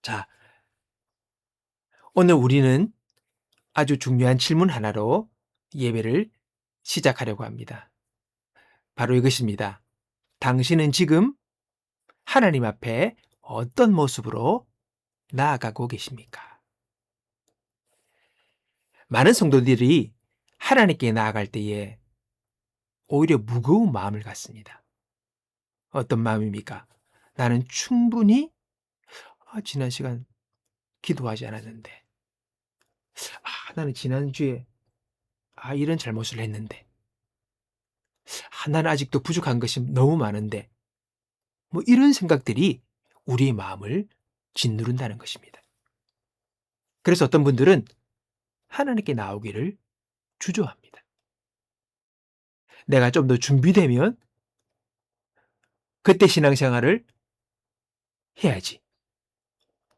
자, 오늘 우리는 아주 중요한 질문 하나로 예배를 시작하려고 합니다. 바로 이것입니다. 당신은 지금 하나님 앞에 어떤 모습으로 나아가고 계십니까? 많은 성도들이 하나님께 나아갈 때에 오히려 무거운 마음을 갖습니다. 어떤 마음입니까? 나는 충분히 지난 시간 기도하지 않았는데, 나는 지난주에 이런 잘못을 했는데, 나는 아직도 부족한 것이 너무 많은데, 이런 생각들이 우리의 마음을 짓누른다는 것입니다. 그래서 어떤 분들은 하나님께 나오기를 주저합니다. 내가 좀 더 준비되면 그때 신앙생활을 해야지.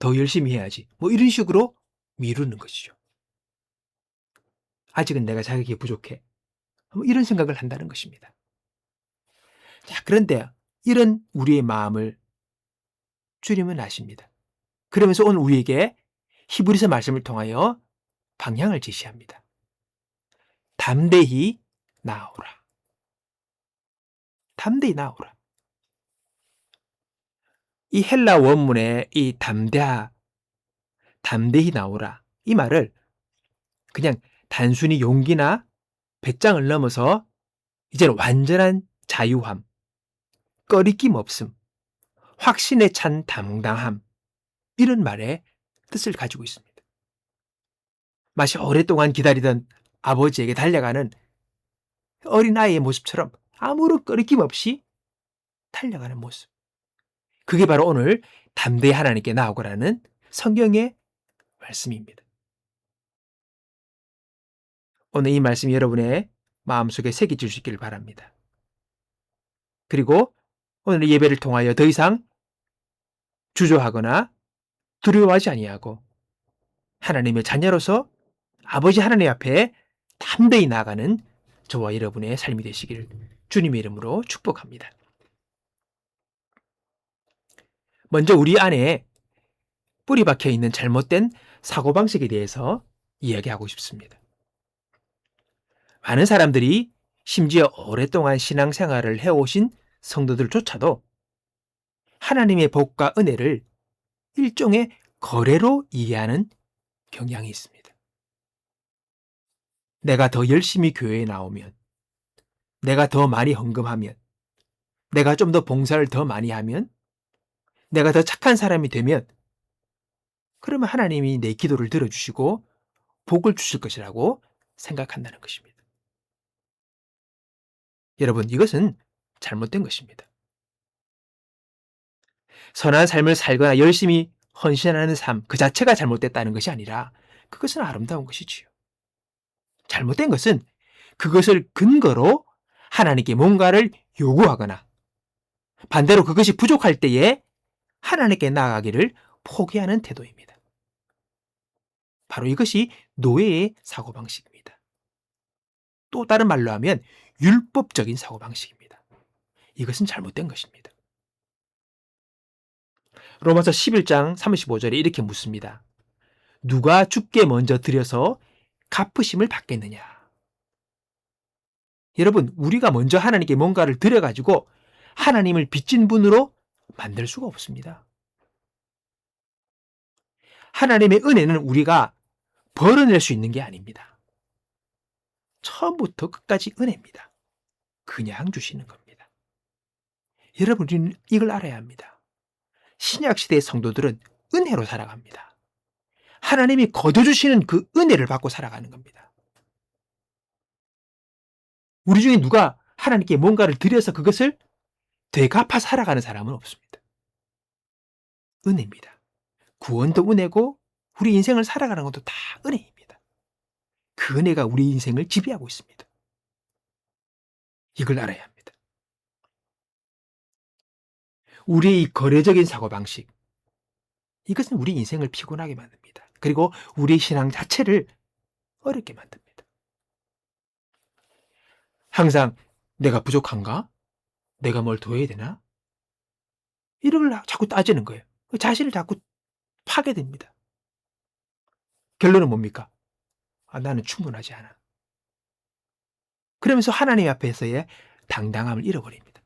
더 열심히 해야지. 이런 식으로 미루는 것이죠. 아직은 내가 자격이 부족해. 이런 생각을 한다는 것입니다. 자, 그런데 이런 우리의 마음을 주님은 아십니다. 그러면서 오늘 우리에게 히브리서 말씀을 통하여 방향을 제시합니다. 담대히 나아오라. 담대히 나아오라. 이 헬라 원문의 이 담대히 나오라. 이 말을 그냥 단순히 용기나 배짱을 넘어서 이제는 완전한 자유함, 꺼리낌 없음, 확신에 찬 당당함, 이런 말의 뜻을 가지고 있습니다. 마치 오랫동안 기다리던 아버지에게 달려가는 어린아이의 모습처럼 아무런 꺼리낌 없이 달려가는 모습. 그게 바로 오늘 담대히 하나님께 나아오라는 성경의 말씀입니다. 오늘 이 말씀이 여러분의 마음속에 새겨질 수 있기를 바랍니다. 그리고 오늘 예배를 통하여 더 이상 주저하거나 두려워하지 아니하고 하나님의 자녀로서 아버지 하나님 앞에 담대히 나아가는 저와 여러분의 삶이 되시기를 주님의 이름으로 축복합니다. 먼저 우리 안에 뿌리 박혀 있는 잘못된 사고방식에 대해서 이야기하고 싶습니다. 많은 사람들이 심지어 오랫동안 신앙생활을 해오신 성도들조차도 하나님의 복과 은혜를 일종의 거래로 이해하는 경향이 있습니다. 내가 더 열심히 교회에 나오면, 내가 더 많이 헌금하면, 내가 좀 더 봉사를 더 많이 하면, 내가 더 착한 사람이 되면, 그러면 하나님이 내 기도를 들어주시고 복을 주실 것이라고 생각한다는 것입니다. 여러분, 이것은 잘못된 것입니다. 선한 삶을 살거나 열심히 헌신하는 삶 그 자체가 잘못됐다는 것이 아니라 그것은 아름다운 것이지요. 잘못된 것은 그것을 근거로 하나님께 뭔가를 요구하거나 반대로 그것이 부족할 때에 하나님께 나아가기를 포기하는 태도입니다. 바로 이것이 노예의 사고방식입니다. 또 다른 말로 하면 율법적인 사고방식입니다. 이것은 잘못된 것입니다. 로마서 11장 35절에 이렇게 묻습니다. 누가 주께 먼저 드려서 갚으심을 받겠느냐? 여러분, 우리가 먼저 하나님께 뭔가를 드려가지고 하나님을 빚진 분으로 만들 수가 없습니다. 하나님의 은혜는 우리가 벌어낼 수 있는 게 아닙니다. 처음부터 끝까지 은혜입니다. 그냥 주시는 겁니다. 여러분, 우리는 이걸 알아야 합니다. 신약시대의 성도들은 은혜로 살아갑니다. 하나님이 거둬주시는 그 은혜를 받고 살아가는 겁니다. 우리 중에 누가 하나님께 뭔가를 드려서 그것을 되갚아 살아가는 사람은 없습니다. 은혜입니다. 구원도 은혜고 우리 인생을 살아가는 것도 다 은혜입니다. 그 은혜가 우리 인생을 지배하고 있습니다. 이걸 알아야 합니다. 우리의 이 거래적인 사고방식, 이것은 우리 인생을 피곤하게 만듭니다. 그리고 우리의 신앙 자체를 어렵게 만듭니다. 항상 내가 부족한가? 내가 뭘 더 해야 되나? 이런 걸 자꾸 따지는 거예요. 자신을 자꾸 파괴됩니다. 결론은 뭡니까? 나는 충분하지 않아. 그러면서 하나님 앞에서의 당당함을 잃어버립니다.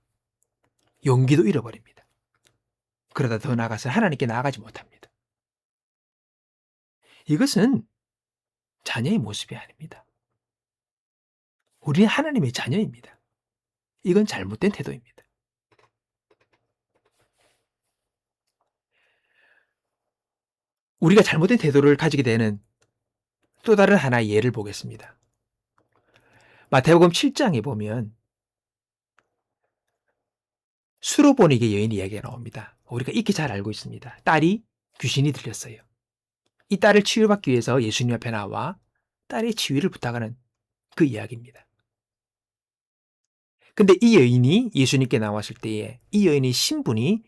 용기도 잃어버립니다. 그러다 더 나아가서 하나님께 나아가지 못합니다. 이것은 자녀의 모습이 아닙니다. 우리는 하나님의 자녀입니다. 이건 잘못된 태도입니다. 우리가 잘못된 태도를 가지게 되는 또 다른 하나의 예를 보겠습니다. 마태복음 7장에 보면 수로보니게 여인 이야기가 나옵니다. 우리가 익히 잘 알고 있습니다. 딸이 귀신이 들렸어요. 이 딸을 치유받기 위해서 예수님 앞에 나와 딸의 치유를 부탁하는 그 이야기입니다. 근데 이 여인이 예수님께 나왔을 때에 이 여인의 신분이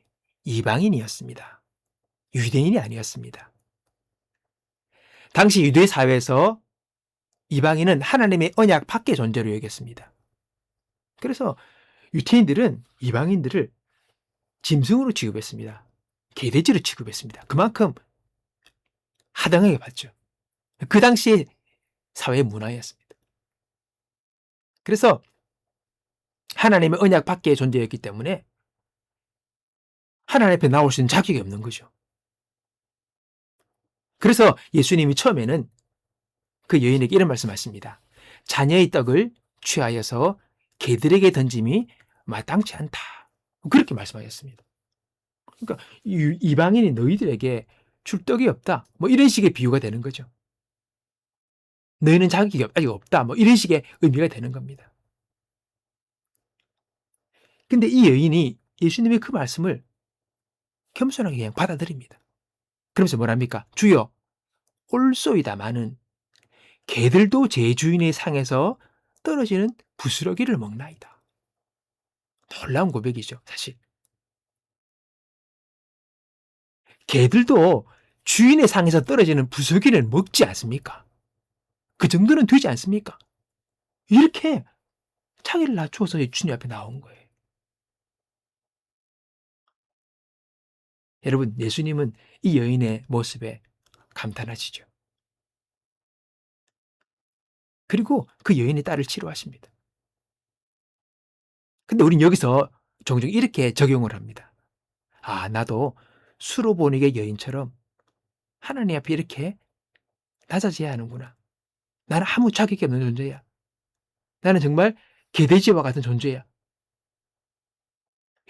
이방인이었습니다. 유대인이 아니었습니다. 당시 유대 사회에서 이방인은 하나님의 언약 밖의 존재로 여겼습니다. 그래서 유대인들은 이방인들을 짐승으로 취급했습니다. 개돼지로 취급했습니다. 그만큼 하등하게 봤죠. 그 당시의 사회 문화였습니다. 그래서 하나님의 언약 밖의 존재였기 때문에 하나님 앞에 나올 수 있는 자격이 없는 거죠. 그래서 예수님이 처음에는 그 여인에게 이런 말씀하십니다. 자녀의 떡을 취하여서 개들에게 던짐이 마땅치 않다. 그렇게 말씀하셨습니다. 그러니까 이방인이 너희들에게 줄 떡이 없다. 뭐 이런 식의 비유가 되는 거죠. 너희는 자격이 아직 없다. 뭐 이런 식의 의미가 되는 겁니다. 근데 이 여인이 예수님의 그 말씀을 겸손하게 그냥 받아들입니다. 그러면서 뭐랍니까? 주여, 홀소이다마는 개들도 제 주인의 상에서 떨어지는 부스러기를 먹나이다. 놀라운 고백이죠, 사실. 개들도 주인의 상에서 떨어지는 부스러기를 먹지 않습니까? 그 정도는 되지 않습니까? 이렇게 자기를 낮추어서 주님 앞에 나온 거예요. 여러분, 예수님은 이 여인의 모습에 감탄하시죠. 그리고 그 여인의 딸을 치료하십니다. 근데 우린 여기서 종종 이렇게 적용을 합니다. 나도 수로보닉의 여인처럼 하나님 앞에 이렇게 낮아져야 하는구나. 나는 아무 자격이 없는 존재야. 나는 정말 개돼지와 같은 존재야.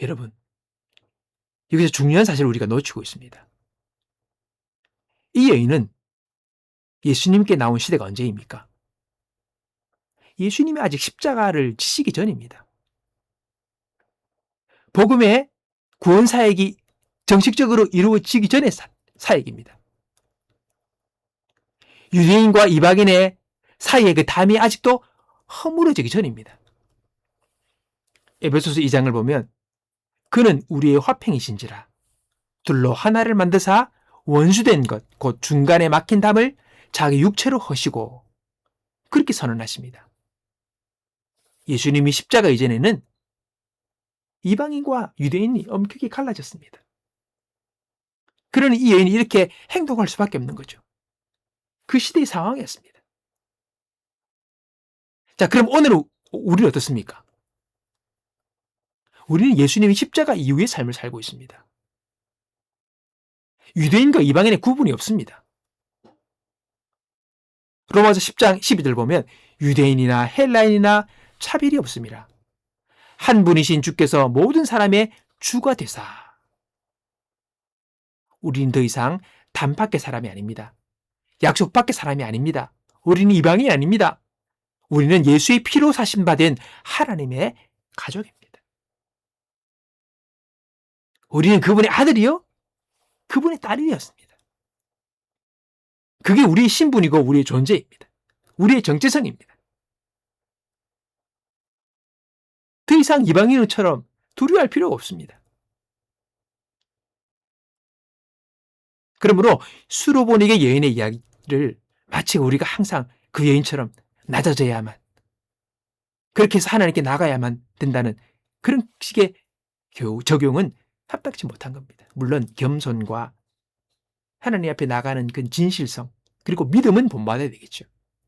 여러분, 여기서 중요한 사실을 우리가 놓치고 있습니다. 이 여인은 예수님께 나온 시대가 언제입니까? 예수님이 아직 십자가를 지시기 전입니다. 복음의 구원 사역이 정식적으로 이루어지기 전의 사역입니다. 유대인과 이방인의 사이의 그 담이 아직도 허물어지기 전입니다. 에베소서 2장을 보면 그는 우리의 화평이신지라 둘로 하나를 만드사 원수된 것 곧 중간에 막힌 담을 자기 육체로 허시고 그렇게 선언하십니다. 예수님이 십자가 이전에는 이방인과 유대인이 엄격히 갈라졌습니다. 그러니 이 여인이 이렇게 행동할 수밖에 없는 거죠. 그 시대의 상황이었습니다. 자, 그럼 오늘 우리는 어떻습니까? 우리는 예수님이 십자가 이후의 삶을 살고 있습니다. 유대인과 이방인의 구분이 없습니다. 로마서 10장 12절 보면 유대인이나 헬라인이나 차별이 없습니다. 한 분이신 주께서 모든 사람의 주가 되사. 우리는 더 이상 담 밖의 사람이 아닙니다. 약속 밖의 사람이 아닙니다. 우리는 이방인이 아닙니다. 우리는 예수의 피로 사신받은 하나님의 가족입니다. 우리는 그분의 아들이요? 그분의 딸이었습니다. 그게 우리의 신분이고 우리의 존재입니다. 우리의 정체성입니다. 더 이상 이방인처럼 두려워할 필요가 없습니다. 그러므로 수로보닉의 여인의 이야기를 마치 우리가 항상 그 여인처럼 낮아져야만 그렇게 해서 하나님께 나가야만 된다는 그런 식의 적용은 합당치 못한 겁니다. 물론 겸손과 하나님 앞에 나가는 그 진실성, 그리고 믿음은 본받아야 되겠죠.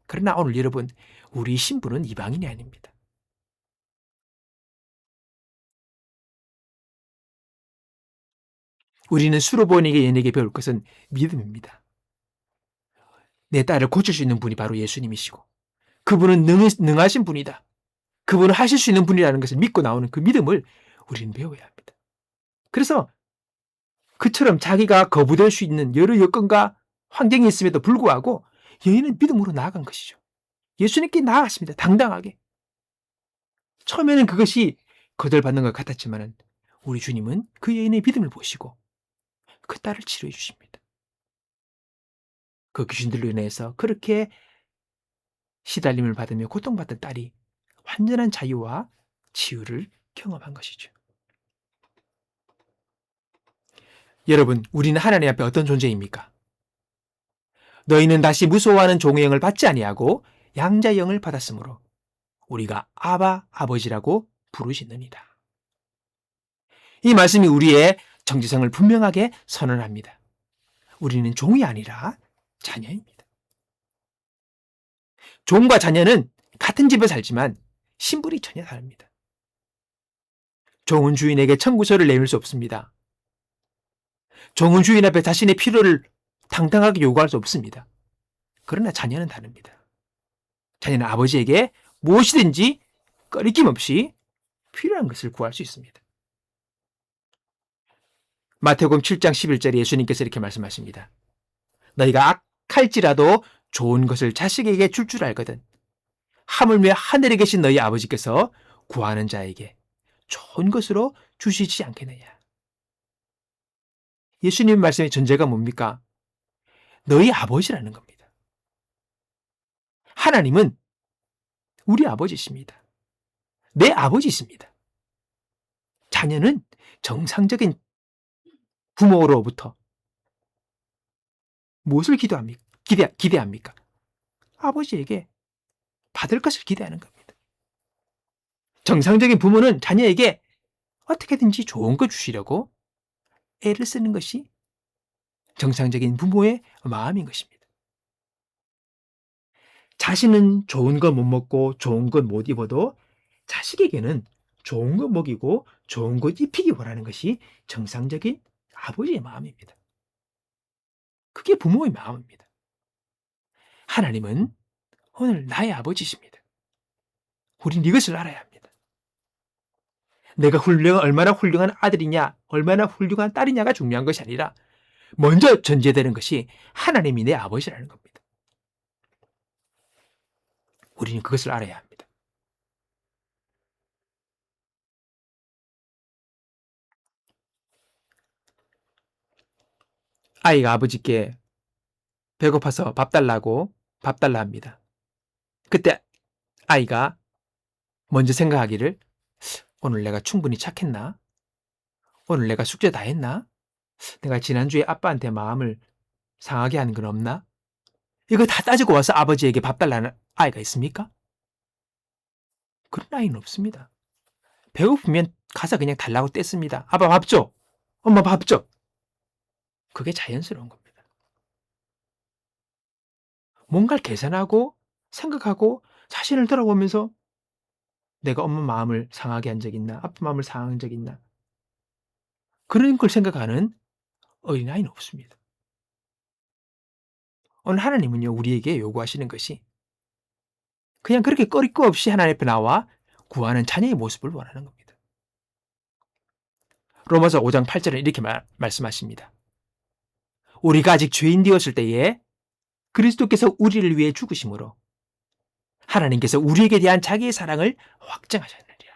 그러나 오늘 여러분, 우리 신부는 이방인이 아닙니다. 우리는 수로보니게 연에게 배울 것은 믿음입니다. 내 딸을 고칠 수 있는 분이 바로 예수님이시고, 그분은 능하신 분이다. 그분은 하실 수 있는 분이라는 것을 믿고 나오는 그 믿음을 우리는 배워야 합니다. 그래서 그처럼 자기가 거부될 수 있는 여러 여건과 환경이 있음에도 불구하고 여인은 믿음으로 나아간 것이죠. 예수님께 나아갔습니다. 당당하게. 처음에는 그것이 거절받는 것 같았지만 우리 주님은 그 여인의 믿음을 보시고 그 딸을 치료해 주십니다. 그 귀신들로 인해서 그렇게 시달림을 받으며 고통받던 딸이 완전한 자유와 치유를 경험한 것이죠. 여러분, 우리는 하나님 앞에 어떤 존재입니까? 너희는 다시 무서워하는 종의 영을 받지 아니하고 양자의 영을 받았으므로 우리가 아바 아버지라고 부르시느니라. 이 말씀이 우리의 정체성을 분명하게 선언합니다. 우리는 종이 아니라 자녀입니다. 종과 자녀는 같은 집에 살지만 신분이 전혀 다릅니다. 종은 주인에게 청구서를 내밀 수 없습니다. 종은 주인 앞에 자신의 필요를 당당하게 요구할 수 없습니다. 그러나 자녀는 다릅니다. 자녀는 아버지에게 무엇이든지 꺼리낌 없이 필요한 것을 구할 수 있습니다. 마태복음 7장 11절에 예수님께서 이렇게 말씀하십니다. 너희가 악할지라도 좋은 것을 자식에게 줄 알거든 하물며 하늘에 계신 너희 아버지께서 구하는 자에게 좋은 것으로 주시지 않겠느냐. 예수님 말씀의 전제가 뭡니까? 너희 아버지라는 겁니다. 하나님은 우리 아버지십니다. 내 아버지십니다. 자녀는 정상적인 부모로부터 무엇을 기대합니까? 아버지에게 받을 것을 기대하는 겁니다. 정상적인 부모는 자녀에게 어떻게든지 좋은 거 주시려고 애를 쓰는 것이 정상적인 부모의 마음인 것입니다. 자신은 좋은 거 못 먹고 좋은 것 못 입어도 자식에게는 좋은 거 먹이고 좋은 것 입히기 원하는 것이 정상적인 아버지의 마음입니다. 그게 부모의 마음입니다. 하나님은 오늘 나의 아버지십니다. 우린 이것을 알아야 합니다. 내가 얼마나 훌륭한 아들이냐, 얼마나 훌륭한 딸이냐가 중요한 것이 아니라 먼저 전제되는 것이 하나님이 내 아버지라는 겁니다. 우리는 그것을 알아야 합니다. 아이가 아버지께 배고파서 밥 달라 합니다. 그때 아이가 먼저 생각하기를 오늘 내가 충분히 착했나? 오늘 내가 숙제 다 했나? 내가 지난주에 아빠한테 마음을 상하게 한 건 없나? 이거 다 따지고 와서 아버지에게 밥 달라는 아이가 있습니까? 그런 아이는 없습니다. 배고프면 가서 그냥 달라고 뗐습니다. 아빠 밥 줘. 엄마 밥 줘. 그게 자연스러운 겁니다. 뭔가를 계산하고 생각하고 자신을 돌아보면서 내가 엄마 마음을 상하게 한 적 있나? 아빠 마음을 상한 적 있나? 그런 걸 생각하는 어린아이는 없습니다. 오늘 하나님은요, 우리에게 요구하시는 것이 그냥 그렇게 꺼릴 거 없이 하나님 앞에 나와 구하는 자녀의 모습을 원하는 겁니다. 로마서 5장 8절에 이렇게 말씀하십니다. 우리가 아직 죄인 되었을 때에 그리스도께서 우리를 위해 죽으심으로 하나님께서 우리에게 대한 자기의 사랑을 확증하셨느니라.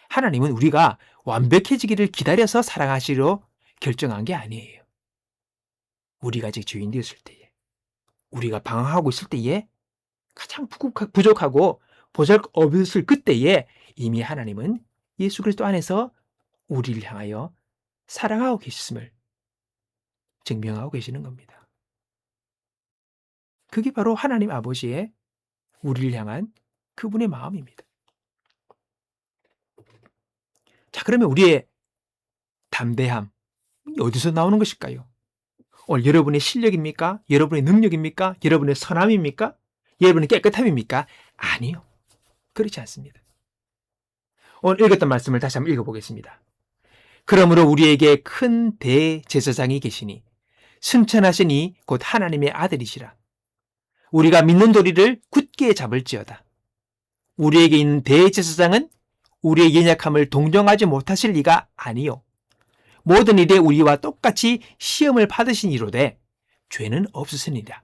하나님은 우리가 완벽해지기를 기다려서 사랑하시려 결정한 게 아니에요. 우리가 아직 죄인 되었을 때에, 우리가 방황하고 있을 때에, 가장 부족하고 보잘것없을 그때에 이미 하나님은 예수 그리스도 안에서 우리를 향하여 사랑하고 계셨음을 증명하고 계시는 겁니다. 그게 바로 하나님 아버지의 우리를 향한 그분의 마음입니다. 자, 그러면 우리의 담대함 어디서 나오는 것일까요? 오늘 여러분의 실력입니까? 여러분의 능력입니까? 여러분의 선함입니까? 여러분의 깨끗함입니까? 아니요. 그렇지 않습니다. 오늘 읽었던 말씀을 다시 한번 읽어보겠습니다. 그러므로 우리에게 큰 대제사장이 계시니 승천하시니 곧 하나님의 아들이시라. 우리가 믿는 도리를 굳게 잡을지어다. 우리에게 있는 대제사장은 우리의 연약함을 동정하지 못하실 리가 아니요. 모든 일에 우리와 똑같이 시험을 받으신 이로되 죄는 없으시니라.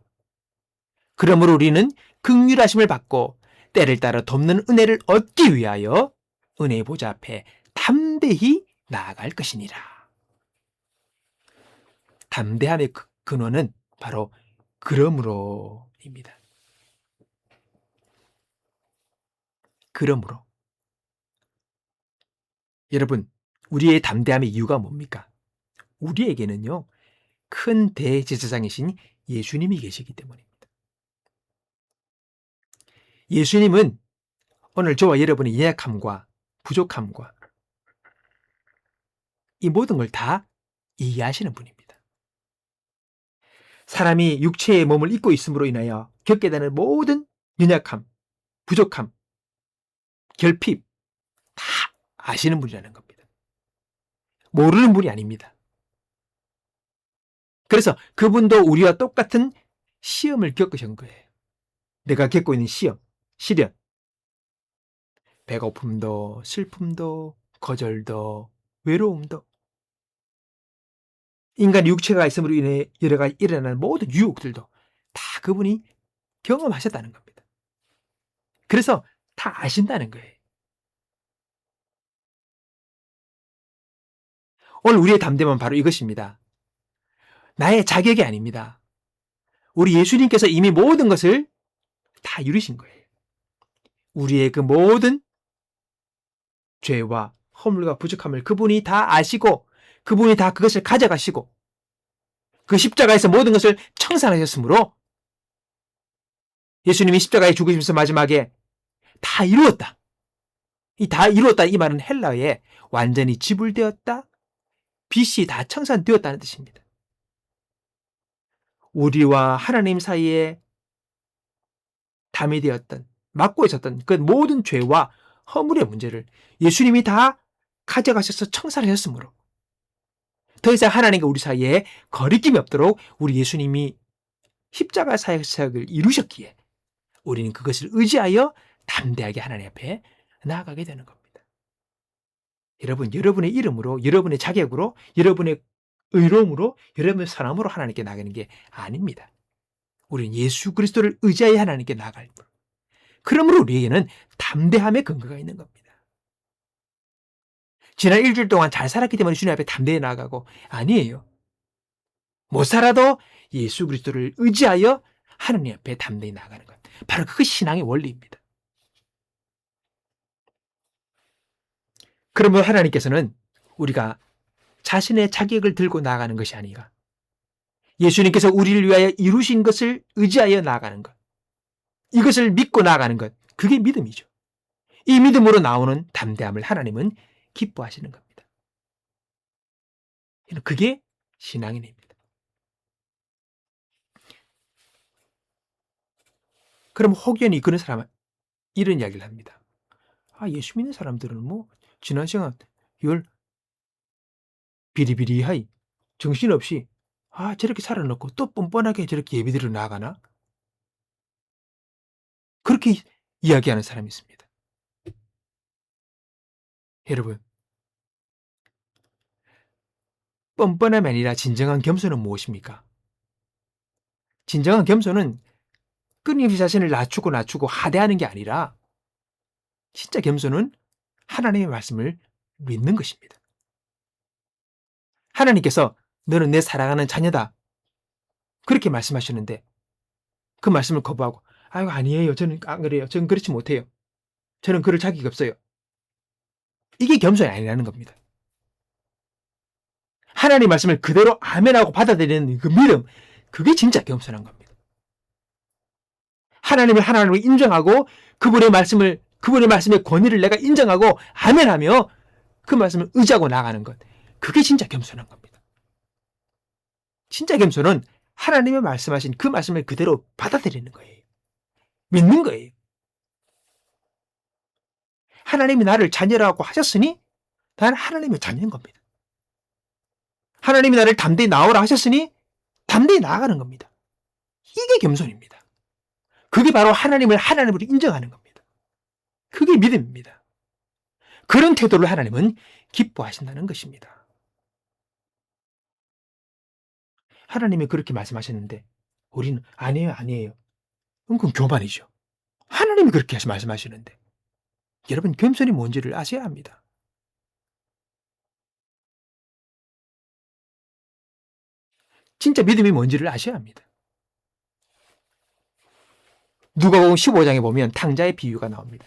그러므로 우리는 긍휼하심을 받고 때를 따라 돕는 은혜를 얻기 위하여 은혜의 보좌 앞에 담대히 나아갈 것이니라. 담대함의 근원은 바로 그러므로입니다. 그러므로. 여러분, 우리의 담대함의 이유가 뭡니까? 우리에게는요, 큰 대제사장이신 예수님이 계시기 때문입니다. 예수님은 오늘 저와 여러분의 연약함과 부족함과 이 모든 걸 다 이해하시는 분입니다. 사람이 육체의 몸을 입고 있음으로 인하여 겪게 되는 모든 연약함, 부족함, 결핍 다 아시는 분이라는 겁니다. 모르는 분이 아닙니다. 그래서 그분도 우리와 똑같은 시험을 겪으신 거예요. 내가 겪고 있는 시험, 시련, 배고픔도, 슬픔도, 거절도, 외로움도, 인간 육체가 있음으로 인해 여러 가지 일어나는 모든 유혹들도 다 그분이 경험하셨다는 겁니다. 그래서 다 아신다는 거예요. 오늘 우리의 담대함은 바로 이것입니다. 나의 자격이 아닙니다. 우리 예수님께서 이미 모든 것을 다 이루신 거예요. 우리의 그 모든 죄와 허물과 부족함을 그분이 다 아시고 그분이 다 그것을 가져가시고 그 십자가에서 모든 것을 청산하셨으므로 예수님이 십자가에 죽으시면서 마지막에 다 이루었다. 이 다 이루었다 이 말은 헬라어에 완전히 지불되었다, 빚이 다 청산되었다는 뜻입니다. 우리와 하나님 사이에 담이 되었던, 막고 있었던 그 모든 죄와 허물의 문제를 예수님이 다 가져가셔서 청산하셨으므로 더 이상 하나님과 우리 사이에 거리낌이 없도록 우리 예수님이 십자가 사역을 이루셨기에 우리는 그것을 의지하여 담대하게 하나님 앞에 나아가게 되는 겁니다. 여러분, 여러분의 이름으로, 여러분의 자격으로, 여러분의 의로움으로, 여러분의 사람으로 하나님께 나가는 게 아닙니다. 우리는 예수 그리스도를 의지하여 하나님께 나아갈 뿐. 그러므로 우리에게는 담대함의 근거가 있는 겁니다. 지난 일주일 동안 잘 살았기 때문에 주님 앞에 담대히 나아가고 아니에요. 못 살아도 예수 그리스도를 의지하여 하나님 앞에 담대히 나아가는 것. 바로 그것이 신앙의 원리입니다. 그러면 하나님께서는 우리가 자신의 자격을 들고 나아가는 것이 아니라 예수님께서 우리를 위하여 이루신 것을 의지하여 나아가는 것. 이것을 믿고 나아가는 것. 그게 믿음이죠. 이 믿음으로 나오는 담대함을 하나님은 기뻐하시는 겁니다. 그게 신앙의 일입니다. 그럼 혹연히 그런 사람은 이런 이야기를 합니다. 예수 믿는 사람들은 뭐 지난 시간 열 비리비리하이 정신없이 저렇게 살아놓고 또 뻔뻔하게 저렇게 예배드리러 나아가나? 그렇게 이야기하는 사람이 있습니다. 여러분, 뻔뻔함이 아니라 진정한 겸손은 무엇입니까? 진정한 겸손은 끊임없이 자신을 낮추고 하대하는 게 아니라 진짜 겸손은 하나님의 말씀을 믿는 것입니다. 하나님께서 너는 내 사랑하는 자녀다. 그렇게 말씀하시는데 그 말씀을 거부하고 아니에요. 저는 안 그래요. 저는 그렇지 못해요. 저는 그럴 자격이 없어요. 이게 겸손이 아니라는 겁니다. 하나님의 말씀을 그대로 아멘하고 받아들이는 그 믿음, 그게 진짜 겸손한 겁니다. 하나님을 하나님으로 인정하고 그분의 말씀의 권위를 내가 인정하고 아멘하며 그 말씀을 의지하고 나가는 것, 그게 진짜 겸손한 겁니다. 진짜 겸손은 하나님의 말씀하신 그 말씀을 그대로 받아들이는 거예요. 믿는 거예요. 하나님이 나를 자녀라고 하셨으니 나는 하나님의 자녀인 겁니다. 하나님이 나를 담대히 나오라 하셨으니 담대히 나아가는 겁니다. 이게 겸손입니다. 그게 바로 하나님을 하나님으로 인정하는 겁니다. 그게 믿음입니다. 그런 태도를 하나님은 기뻐하신다는 것입니다. 하나님이 그렇게 말씀하셨는데 우리는 아니에요. 그건 교만이죠. 하나님이 그렇게 말씀하시는데 여러분 겸손이 뭔지를 아셔야 합니다. 진짜 믿음이 뭔지를 아셔야 합니다. 누가복음 15장에 보면 탕자의 비유가 나옵니다.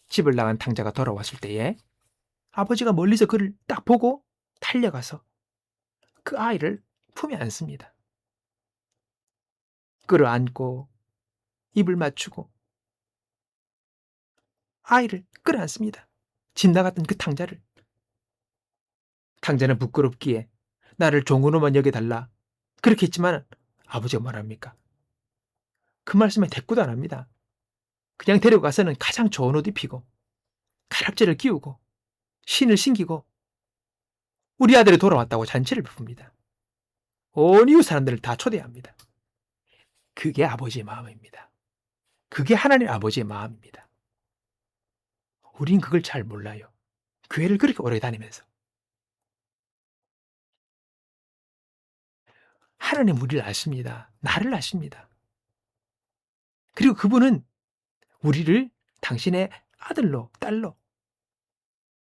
집을 나간 탕자가 돌아왔을 때에 아버지가 멀리서 그를 딱 보고 달려가서 그 아이를 품에 안습니다. 끌어안고 입을 맞추고 아이를 끌어안습니다. 집 나갔던 그 탕자를. 탕자는 부끄럽기에 나를 종으로만 여겨달라 그렇게 했지만 아버지가 뭐랍니까? 그 말씀에 대꾸도 안 합니다. 그냥 데려가서는 가장 좋은 옷 입히고 가락지를 끼우고 신을 신기고 우리 아들이 돌아왔다고 잔치를 베풉니다. 온 이웃 사람들을 다 초대합니다. 그게 아버지의 마음입니다. 그게 하나님 아버지의 마음입니다. 우린 그걸 잘 몰라요. 교회를 그렇게 오래 다니면서. 하나님 우리를 아십니다. 나를 아십니다. 그리고 그분은 우리를 당신의 아들로 딸로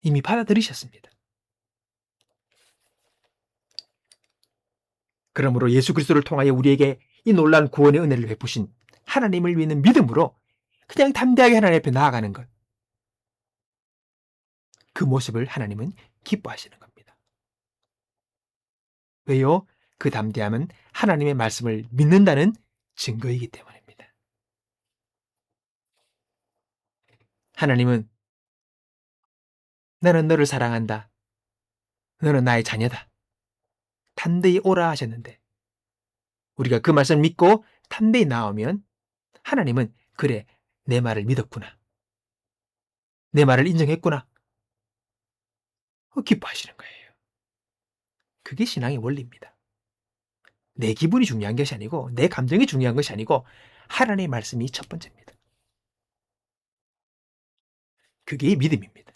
이미 받아들이셨습니다. 그러므로 예수 그리스도를 통하여 우리에게 이 놀라운 구원의 은혜를 베푸신 하나님을 믿는 믿음으로 그냥 담대하게 하나님 앞에 나아가는 것. 그 모습을 하나님은 기뻐하시는 겁니다. 왜요? 그 담대함은 하나님의 말씀을 믿는다는 증거이기 때문입니다. 하나님은 나는 너를 사랑한다. 너는 나의 자녀다. 담대히 오라 하셨는데 우리가 그 말씀을 믿고 담대히 나오면 하나님은 그래 내 말을 믿었구나. 내 말을 인정했구나. 기뻐하시는 거예요. 그게 신앙의 원리입니다. 내 기분이 중요한 것이 아니고 내 감정이 중요한 것이 아니고 하나님의 말씀이 첫 번째입니다. 그게 믿음입니다.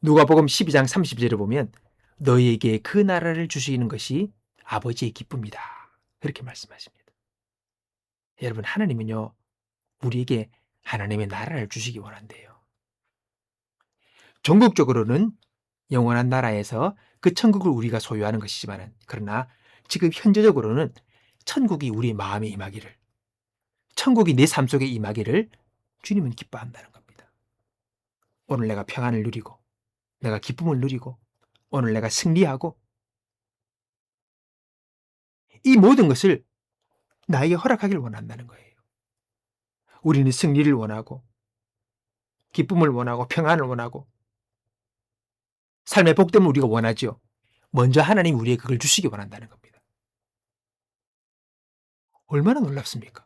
누가복음 12장 30절을 보면 너희에게 그 나라를 주시는 것이 아버지의 기쁨이다. 그렇게 말씀하십니다. 여러분 하나님은요 우리에게 하나님의 나라를 주시기 원한대요. 전국적으로는 영원한 나라에서 그 천국을 우리가 소유하는 것이지만 그러나 지금 현재적으로는 천국이 우리 마음에 임하기를 천국이 내 삶 속에 임하기를 주님은 기뻐한다는 겁니다. 오늘 내가 평안을 누리고 내가 기쁨을 누리고 오늘 내가 승리하고 이 모든 것을 나에게 허락하기를 원한다는 거예요. 우리는 승리를 원하고 기쁨을 원하고 평안을 원하고 삶의 복됨을 우리가 원하죠. 먼저 하나님이 우리에게 그걸 주시기 원한다는 겁니다. 얼마나 놀랍습니까?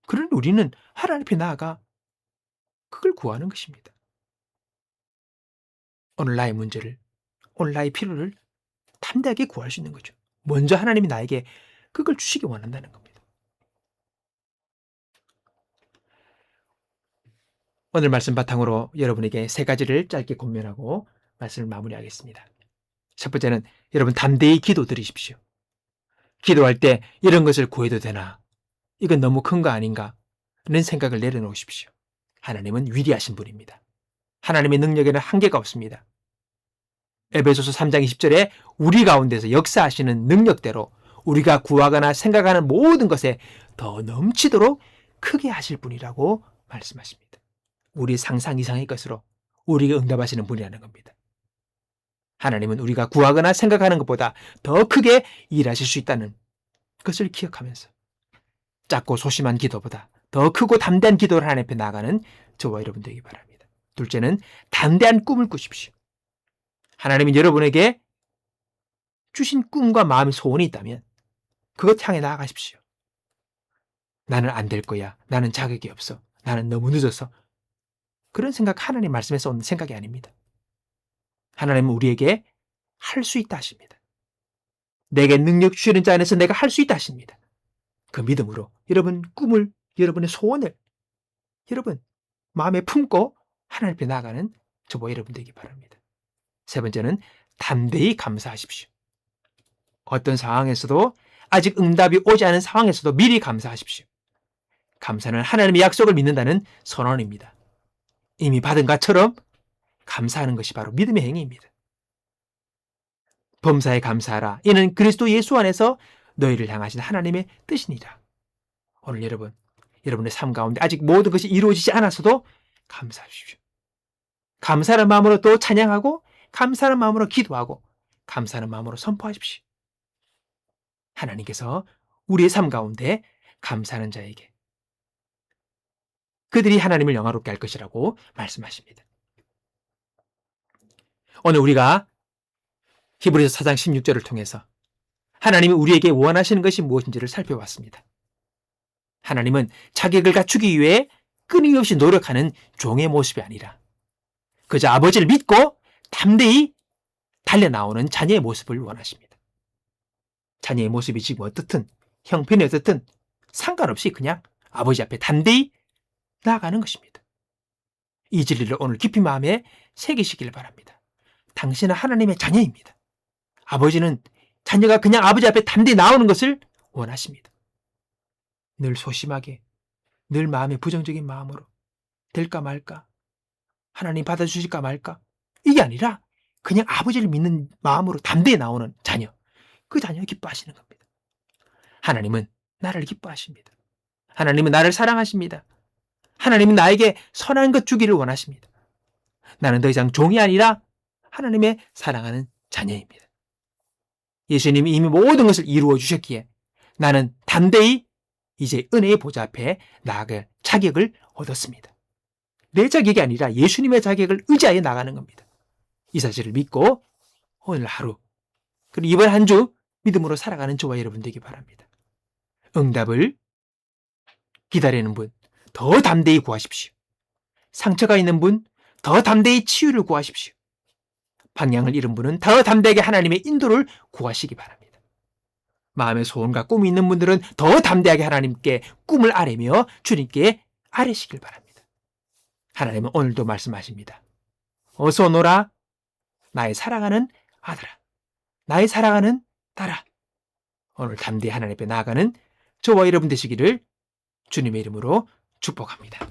그런데 우리는 하나님 앞에 나아가 그걸 구하는 것입니다. 오늘 나의 문제를, 오늘 나의 필요를 담대하게 구할 수 있는 거죠. 먼저 하나님이 나에게 그걸 주시기 원한다는 겁니다. 오늘 말씀 바탕으로 여러분에게 세 가지를 짧게 권면하고 말씀을 마무리하겠습니다. 첫 번째는 여러분 담대히 기도드리십시오. 기도할 때 이런 것을 구해도 되나? 이건 너무 큰 거 아닌가? 는 생각을 내려놓으십시오. 하나님은 위대하신 분입니다. 하나님의 능력에는 한계가 없습니다. 에베소서 3장 20절에 우리 가운데서 역사하시는 능력대로 우리가 구하거나 생각하는 모든 것에 더 넘치도록 크게 하실 분이라고 말씀하십니다. 우리 상상 이상의 것으로 우리에게 응답하시는 분이라는 겁니다. 하나님은 우리가 구하거나 생각하는 것보다 더 크게 일하실 수 있다는 것을 기억하면서 작고 소심한 기도보다 더 크고 담대한 기도를 하나님 앞에 나아가는 저와 여러분 되기 바랍니다. 둘째는 담대한 꿈을 꾸십시오. 하나님이 여러분에게 주신 꿈과 마음의 소원이 있다면 그것 향해 나아가십시오. 나는 안 될 거야. 나는 자격이 없어. 나는 너무 늦어서. 그런 생각 하나님 말씀에서 온 생각이 아닙니다. 하나님은 우리에게 할 수 있다 하십니다. 내게 능력 주시는 자 안에서 내가 할 수 있다 하십니다. 그 믿음으로 여러분 꿈을, 여러분의 소원을 여러분 마음에 품고 하나님 앞에 나아가는 저와 여러분 되기 바랍니다. 세 번째는 담대히 감사하십시오. 어떤 상황에서도 아직 응답이 오지 않은 상황에서도 미리 감사하십시오. 감사는 하나님의 약속을 믿는다는 선언입니다. 이미 받은 것처럼 감사하는 것이 바로 믿음의 행위입니다. 범사에 감사하라. 이는 그리스도 예수 안에서 너희를 향하신 하나님의 뜻이니라. 오늘 여러분의 삶 가운데 아직 모든 것이 이루어지지 않았어도 감사하십시오. 감사하는 마음으로 또 찬양하고 감사하는 마음으로 기도하고 감사하는 마음으로 선포하십시오. 하나님께서 우리의 삶 가운데 감사하는 자에게 그들이 하나님을 영화롭게 할 것이라고 말씀하십니다. 오늘 우리가 히브리서 4장 16절을 통해서 하나님이 우리에게 원하시는 것이 무엇인지를 살펴봤습니다. 하나님은 자격을 갖추기 위해 끊임없이 노력하는 종의 모습이 아니라 그저 아버지를 믿고 담대히 달려나오는 자녀의 모습을 원하십니다. 자녀의 모습이 지금 어떻든 형편이 어떻든 상관없이 그냥 아버지 앞에 담대히 나아가는 것입니다. 이 진리를 오늘 깊이 마음에 새기시길 바랍니다. 당신은 하나님의 자녀입니다. 아버지는 자녀가 그냥 아버지 앞에 담대히 나오는 것을 원하십니다. 늘 소심하게, 늘 마음에 부정적인 마음으로 될까 말까, 하나님 받아주실까 말까, 이게 아니라 그냥 아버지를 믿는 마음으로 담대히 나오는 자녀, 그 자녀를 기뻐하시는 겁니다. 하나님은 나를 기뻐하십니다. 하나님은 나를 사랑하십니다. 하나님은 나에게 선한 것 주기를 원하십니다. 나는 더 이상 종이 아니라 하나님의 사랑하는 자녀입니다. 예수님이 이미 모든 것을 이루어 주셨기에 나는 담대히 이제 은혜의 보좌 앞에 나아갈 자격을 얻었습니다. 내 자격이 아니라 예수님의 자격을 의지하여 나가는 겁니다. 이 사실을 믿고 오늘 하루 그리고 이번 한 주 믿음으로 살아가는 저와 여러분 되기 바랍니다. 응답을 기다리는 분 더 담대히 구하십시오. 상처가 있는 분 더 담대히 치유를 구하십시오. 방향을 잃은 분은 더 담대하게 하나님의 인도를 구하시기 바랍니다. 마음의 소원과 꿈이 있는 분들은 더 담대하게 하나님께 꿈을 아뢰며 주님께 아뢰시길 바랍니다. 하나님은 오늘도 말씀하십니다. 어서 오너라 나의 사랑하는 아들아, 나의 사랑하는 딸아. 오늘 담대히 하나님 앞에 나아가는 저와 여러분 되시기를 주님의 이름으로 축복합니다.